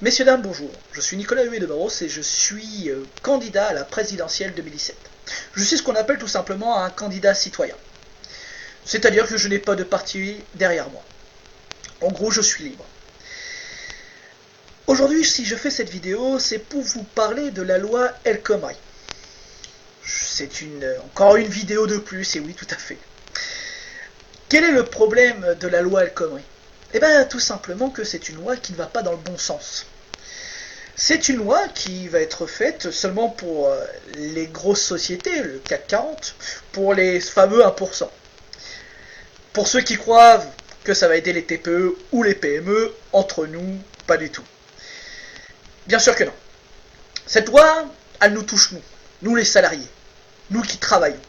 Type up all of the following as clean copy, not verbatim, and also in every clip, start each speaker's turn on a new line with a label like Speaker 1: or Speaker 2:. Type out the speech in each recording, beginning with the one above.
Speaker 1: Messieurs, dames, bonjour. Je suis Nicolas Huet de Barros et je suis candidat à la présidentielle 2017. Je suis ce qu'on appelle tout simplement un candidat citoyen. C'est-à-dire que je n'ai pas de parti derrière moi. En gros, je suis libre. Aujourd'hui, si je fais cette vidéo, c'est pour vous parler de la loi El Khomri. C'est encore une vidéo de plus, et oui, tout à fait. Quel est le problème de la loi El Khomri ? Eh bien, tout simplement que c'est une loi qui ne va pas dans le bon sens. C'est une loi qui va être faite seulement pour les grosses sociétés, le CAC 40, pour les fameux 1%. Pour ceux qui croient que ça va aider les TPE ou les PME, entre nous, pas du tout. Bien sûr que non. Cette loi, elle nous touche nous les salariés, nous qui travaillons.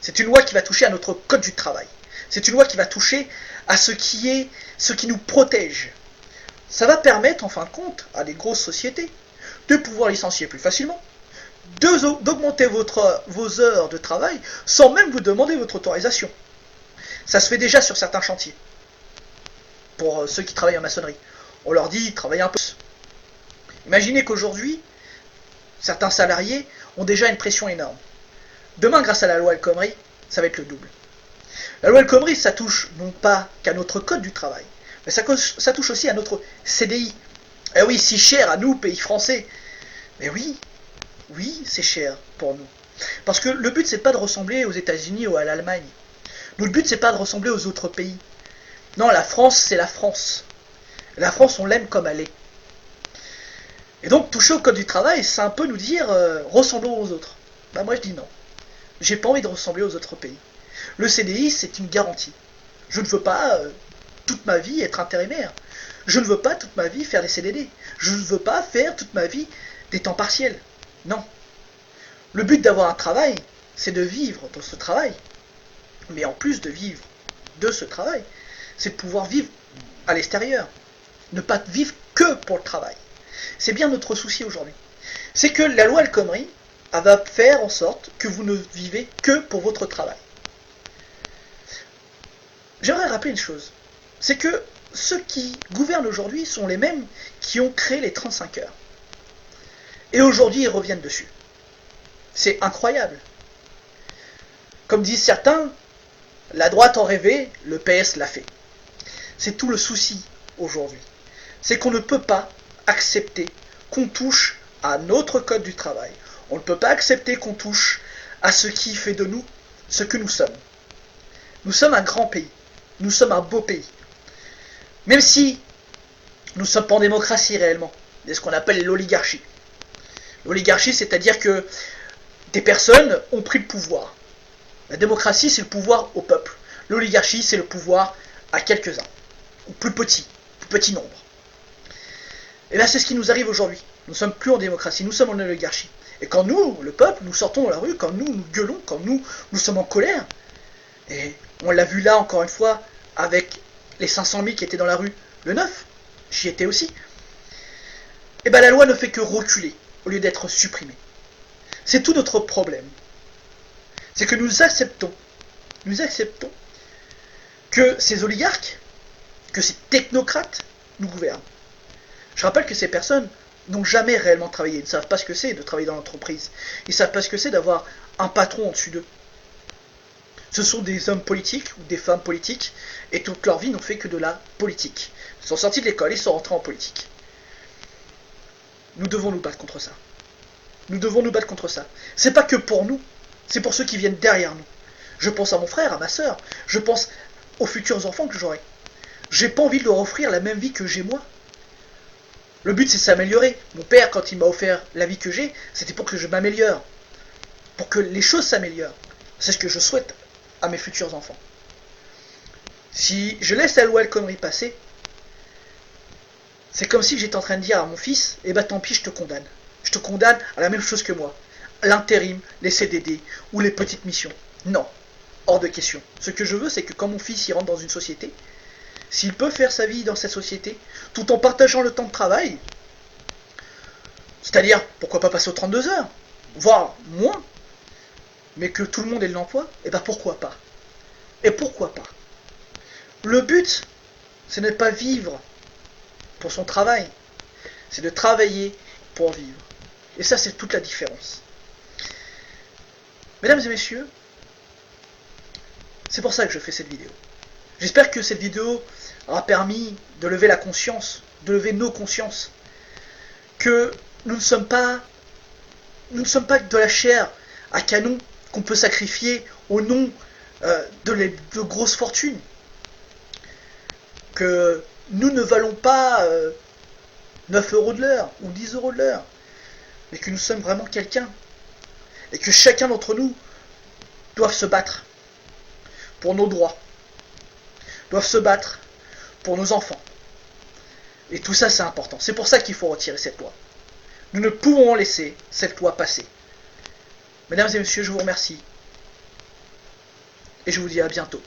Speaker 1: C'est une loi qui va toucher à notre code du travail. C'est une loi qui va toucher à ce qui nous protège. Ça va permettre, en fin de compte, à des grosses sociétés de pouvoir licencier plus facilement, d'augmenter vos heures de travail sans même vous demander votre autorisation. Ça se fait déjà sur certains chantiers. Pour ceux qui travaillent en maçonnerie, on leur dit travaillez un peu. Imaginez qu'aujourd'hui, certains salariés ont déjà une pression énorme. Demain, grâce à la loi El Khomri, ça va être le double. La loi El Khomri, ça touche non pas qu'à notre code du travail, mais ça touche aussi à notre CDI. Eh oui, si cher à nous, pays français. Mais oui, c'est cher pour nous. Parce que le but, c'est pas de ressembler aux États-Unis ou à l'Allemagne. Nous, le but, c'est pas de ressembler aux autres pays. Non, la France, c'est la France. La France, on l'aime comme elle est. Et donc, toucher au code du travail, c'est un peu nous dire ressemblons aux autres. Bah, moi, je dis non. J'ai pas envie de ressembler aux autres pays. Le CDI, c'est une garantie. Je ne veux pas toute ma vie être intérimaire. Je ne veux pas toute ma vie faire des CDD. Je ne veux pas faire toute ma vie des temps partiels. Non. Le but d'avoir un travail, c'est de vivre dans ce travail. Mais en plus de vivre de ce travail, c'est de pouvoir vivre à l'extérieur. Ne pas vivre que pour le travail. C'est bien notre souci aujourd'hui. C'est que la loi El Khomri, elle va faire en sorte que vous ne vivez que pour votre travail. J'aimerais rappeler une chose. C'est que ceux qui gouvernent aujourd'hui sont les mêmes qui ont créé les 35 heures. Et aujourd'hui, ils reviennent dessus. C'est incroyable. Comme disent certains, la droite en rêvait, le PS l'a fait. C'est tout le souci aujourd'hui. C'est qu'on ne peut pas accepter qu'on touche à notre code du travail. On ne peut pas accepter qu'on touche à ce qui fait de nous ce que nous sommes. Nous sommes un grand pays. Nous sommes un beau pays. Même si nous ne sommes pas en démocratie réellement. C'est ce qu'on appelle l'oligarchie. L'oligarchie, c'est-à-dire que des personnes ont pris le pouvoir. La démocratie, c'est le pouvoir au peuple. L'oligarchie, c'est le pouvoir à quelques-uns. Ou plus petit nombre. Et là, c'est ce qui nous arrive aujourd'hui. Nous ne sommes plus en démocratie, nous sommes en oligarchie. Et quand nous, le peuple, nous sortons dans la rue, quand nous gueulons, quand nous sommes en colère, et on l'a vu là encore une fois avec les 500 000 qui étaient dans la rue le 9, j'y étais aussi, et bien la loi ne fait que reculer au lieu d'être supprimée. C'est tout notre problème. C'est que nous acceptons que ces oligarques, que ces technocrates nous gouvernent. Je rappelle que ces personnes n'ont jamais réellement travaillé. Ils ne savent pas ce que c'est de travailler dans l'entreprise. Ils ne savent pas ce que c'est d'avoir un patron au-dessus d'eux. Ce sont des hommes politiques ou des femmes politiques et toute leur vie n'ont fait que de la politique. Ils sont sortis de l'école, ils sont rentrés en politique. Nous devons nous battre contre ça. Nous devons nous battre contre ça. C'est pas que pour nous, c'est pour ceux qui viennent derrière nous. Je pense à mon frère, à ma soeur, je pense aux futurs enfants que j'aurai. J'ai pas envie de leur offrir la même vie que j'ai moi. Le but, c'est de s'améliorer. Mon père, quand il m'a offert la vie que j'ai, c'était pour que je m'améliore. Pour que les choses s'améliorent. C'est ce que je souhaite à mes futurs enfants. Si je laisse la loi El Khomri passer, c'est comme si j'étais en train de dire à mon fils, eh ben tant pis, je te condamne. Je te condamne à la même chose que moi. L'intérim, les CDD ou les petites missions. Non, hors de question. Ce que je veux, c'est que quand mon fils y rentre dans une société, s'il peut faire sa vie dans cette société, tout en partageant le temps de travail, c'est-à-dire, pourquoi pas passer aux 32 heures, voire moins, mais que tout le monde ait de l'emploi, et ben pourquoi pas. Et pourquoi pas. Le but, ce n'est pas vivre pour son travail, c'est de travailler pour vivre. Et ça, c'est toute la différence. Mesdames et messieurs, c'est pour ça que je fais cette vidéo. J'espère que cette vidéo aura permis de lever la conscience, de lever nos consciences, que nous ne sommes pas que de la chair à canon qu'on peut sacrifier au nom de grosses fortunes, que nous ne valons pas 9 euros de l'heure ou 10 euros de l'heure, mais que nous sommes vraiment quelqu'un, et que chacun d'entre nous doit se battre pour nos droits, doivent se battre pour nos enfants. Et tout ça, c'est important. C'est pour ça qu'il faut retirer cette loi. Nous ne pouvons laisser cette loi passer. Mesdames et messieurs, je vous remercie. Et je vous dis à bientôt.